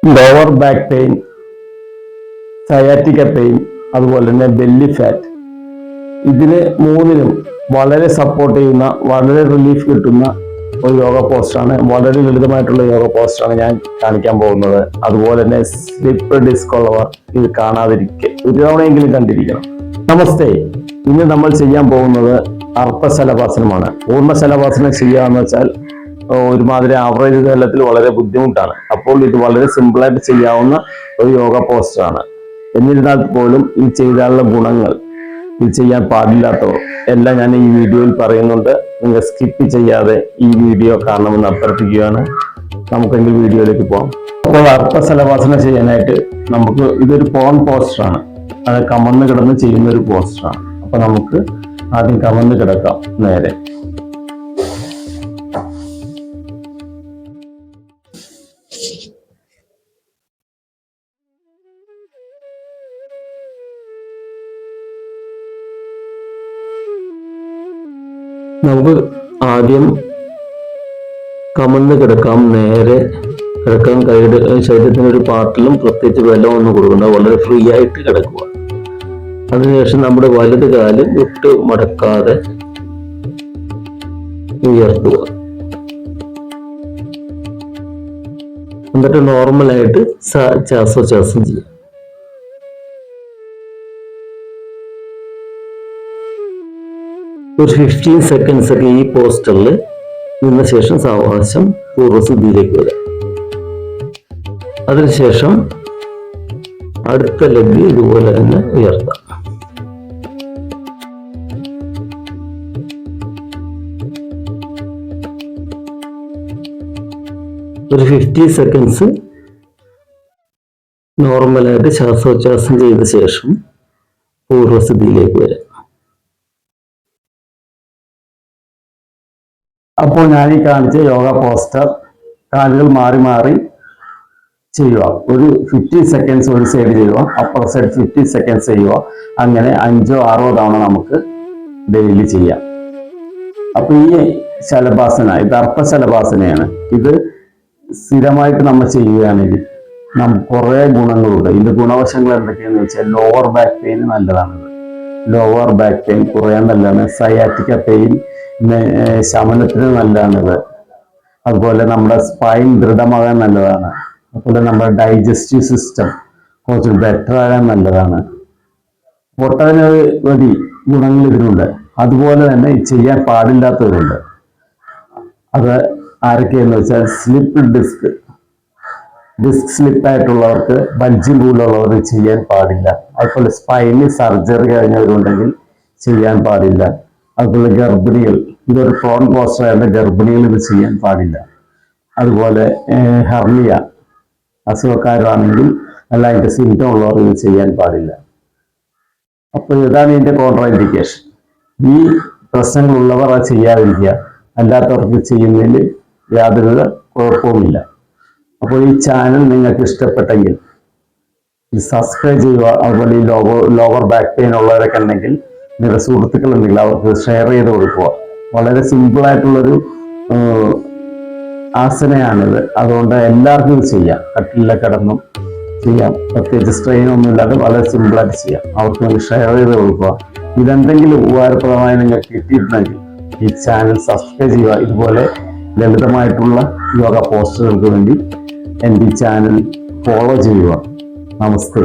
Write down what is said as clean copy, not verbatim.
Lower back pain, sciatica pain, അതുപോലെ തന്നെ belly fat, ഇതിന് മൂന്നിനും വളരെ സപ്പോർട്ട് ചെയ്യുന്ന, വളരെ റിലീഫ് കിട്ടുന്ന ഒരു യോഗ പോസ്റ്ററാണ്. വളരെ ലളിതമായിട്ടുള്ള യോഗ പോസ്റ്ററാണ് ഞാൻ കാണിക്കാൻ പോകുന്നത്. അതുപോലെ തന്നെ സ്ലിപ്പ് ഡിസ്ക് ഉള്ളവർ ഇത് കാണാതിരിക്കുക, ഒരു തവണയെങ്കിലും കണ്ടിരിക്കണം. നമസ്തേ. ഇന്ന് നമ്മൾ ചെയ്യാൻ പോകുന്നത് അർത്ഥശലഭാസനമാണ്. പൂർണ്ണശലഭാസനം ചെയ്യാന്ന് വെച്ചാൽ ഒരുമാതിരി ആവറേജ് തലത്തിൽ വളരെ ബുദ്ധിമുട്ടാണ്. അപ്പോൾ ഇത് വളരെ സിമ്പിളായിട്ട് ചെയ്യാവുന്ന ഒരു യോഗ പോസ്റ്ററാണ്. എന്നിരുന്നാൽ പോലും ഈ ചെയ്താലുള്ള ഗുണങ്ങൾ, ഇത് ചെയ്യാൻ പാടില്ലാത്തവർ എല്ലാം ഞാൻ ഈ വീഡിയോയിൽ പറയുന്നുണ്ട്. നിങ്ങൾ സ്കിപ്പ് ചെയ്യാതെ ഈ വീഡിയോ കാണണമെന്ന് അഭ്യർത്ഥിക്കുകയാണ്. നമുക്കെങ്കിൽ വീഡിയോയിലേക്ക് പോകാം. അപ്പോൾ അർത്ഥശലഭാസനം ചെയ്യാനായിട്ട് നമുക്ക് ഇതൊരു പോൺ പോസ്റ്ററാണ്. അത് കമന്ന് കിടന്ന് ചെയ്യുന്ന ഒരു പോസ്റ്ററാണ്. അപ്പൊ നമുക്ക് ആദ്യം കമന്ന് കിടക്കാം. നേരെ നമുക്ക് ആദ്യം കമന്ന് കിടക്കാം. നേരെ കിടക്കാൻ കൈയുടെ ശരീരത്തിനൊരു പാർട്ടിലും പ്രത്യേകിച്ച് ബലമൊന്നും കൊടുക്കണ്ട, വളരെ ഫ്രീ ആയിട്ട് കിടക്കുക. അതിനുശേഷം നമ്മുടെ വലത് കാല് വിട്ട് മടക്കാതെ ഉയർത്തുക. എന്നിട്ട് നോർമലായിട്ട് ശ്വാസോച്ഛ്വാസം ചെയ്യുക. ഒരു 15 സെക്കൻഡ്സ് ഒക്കെ ഈ പോസ്റ്ററിൽ നിന്ന ശേഷം സാവകാശം പൂർവ്വസ്ഥിതിയിലേക്ക് വരാം. അതിനുശേഷം അടുത്ത ലെഗ് ഇതുപോലെ തന്നെ ഉയർത്താം. ഒരു 50 സെക്കൻഡ്സ് നോർമലായിട്ട് ശ്വാസോച്ഛ്വാസം ചെയ്ത ശേഷം പൂർവ്വസ്ഥിതിയിലേക്ക് വരാം. അപ്പോൾ ഞാൻ ഈ കാണിച്ച യോഗ പോസ്റ്റർ കാലുകൾ മാറി മാറി ചെയ്യുക. ഒരു 15 സെക്കൻഡ്സ് ഒരു സൈഡ് ചെയ്യുക, അപ്പർ സൈഡ് 15 സെക്കൻഡ്സ് ചെയ്യുക. അങ്ങനെ 5-6 തവണ നമുക്ക് ഡെയിലി ചെയ്യാം. അപ്പൊ ഈ ശലഭാസന, ഇത് അർത്ഥശലഭാസനയാണ്. ഇത് സ്ഥിരമായിട്ട് നമ്മൾ ചെയ്യുകയാണെങ്കിൽ നമുക്ക് കുറേ ഗുണങ്ങളുണ്ട്. ഇതിന്റെ ഗുണവശങ്ങൾ എന്തൊക്കെയാണെന്ന് വെച്ചാൽ ലോവർ ബാക്ക് പെയിൻ നല്ലതാണിത്. ലോവർ ബാക്ക് പെയിൻ കുറയാൻ നല്ലതാണ്. സയാറ്റിക്ക പെയിൻ ശമനത്തിന് നല്ലതാണിത്. അതുപോലെ നമ്മുടെ സ്പൈൻ ദൃഢമാകാൻ നല്ലതാണ്. അതുപോലെ നമ്മുടെ ഡൈജസ്റ്റീവ് സിസ്റ്റം കുറച്ച് ബെറ്റർ ആകാൻ നല്ലതാണ്. ഒട്ടനവധി ഗുണങ്ങൾ ഇതിനുണ്ട്. അതുപോലെ തന്നെ ചെയ്യാൻ പാടില്ലാത്തതുണ്ട്. അത് ആരൊക്കെയെന്ന് വെച്ചാൽ സ്ലിപ്പ് ഡിസ്ക് സ്ലിപ്പായിട്ടുള്ളവർക്ക്, ബൾജിംഗ് ഉള്ളവർ ചെയ്യാൻ പാടില്ല. അതുപോലെ സ്പൈനിൽ സർജറി കഴിഞ്ഞവരുണ്ടെങ്കിൽ ചെയ്യാൻ പാടില്ല. അതുപോലെ ഗർഭിണികൾ, ഇതൊരു പ്രോൺ പോസ്റ്റർ ആയതുകൊണ്ട് ഗർഭിണികൾ ഇത് ചെയ്യാൻ പാടില്ല. അതുപോലെ ഹെർണിയ അസുഖക്കാരാണെങ്കിൽ അല്ല അതിന്റെ സിംറ്റം ഉള്ളവർ ഇത് ചെയ്യാൻ പാടില്ല. അപ്പോൾ ഇതാണ് ഇതിന്റെ കോൺട്രാ ഇൻഡിക്കേഷൻ. ഈ പ്രശ്നങ്ങളുള്ളവർ അത് ചെയ്യാതിരിക്കുക, അല്ലാത്തവർക്ക് ചെയ്യുന്നതിൽ യാതൊരു കുഴപ്പവുമില്ല. അപ്പോൾ ഈ ചാനൽ നിങ്ങൾക്ക് ഇഷ്ടപ്പെട്ടെങ്കിൽ സബ്സ്ക്രൈബ് ചെയ്യുക. അതുപോലെ ഈ ലോവർ ബാക്ക് പെയിൻ ഉള്ളവരൊക്കെ ഉണ്ടെങ്കിൽ നിങ്ങളുടെ സുഹൃത്തുക്കൾ ഉണ്ടെങ്കിൽ അവർക്ക് ഷെയർ ചെയ്ത് കൊടുക്കുക. വളരെ സിമ്പിളായിട്ടുള്ളൊരു ആസനയാണിത്. അതുകൊണ്ട് എല്ലാവർക്കും ഇത് ചെയ്യാം. കട്ടിലിൽ കിടന്നും ചെയ്യാം. പ്രത്യേകിച്ച് സ്ട്രെയിൻ ഒന്നും ഇല്ലാതെ വളരെ സിമ്പിളായിട്ട് ചെയ്യാം. അവർക്ക് വേണ്ടി ഷെയർ ചെയ്ത് കൊടുക്കുക. ഇതെന്തെങ്കിലും ഉപകാരപ്രദമായി നിങ്ങൾക്ക് കിട്ടിയിട്ടുണ്ടെങ്കിൽ ഈ ചാനൽ സബ്സ്ക്രൈബ് ചെയ്യുക. ഇതുപോലെ ലളിതമായിട്ടുള്ള യോഗ പോസ്റ്ററുകൾക്ക് വേണ്ടി എൻ്റെ ഈ ചാനൽ ഫോളോ ചെയ്യുക. നമസ്തേ.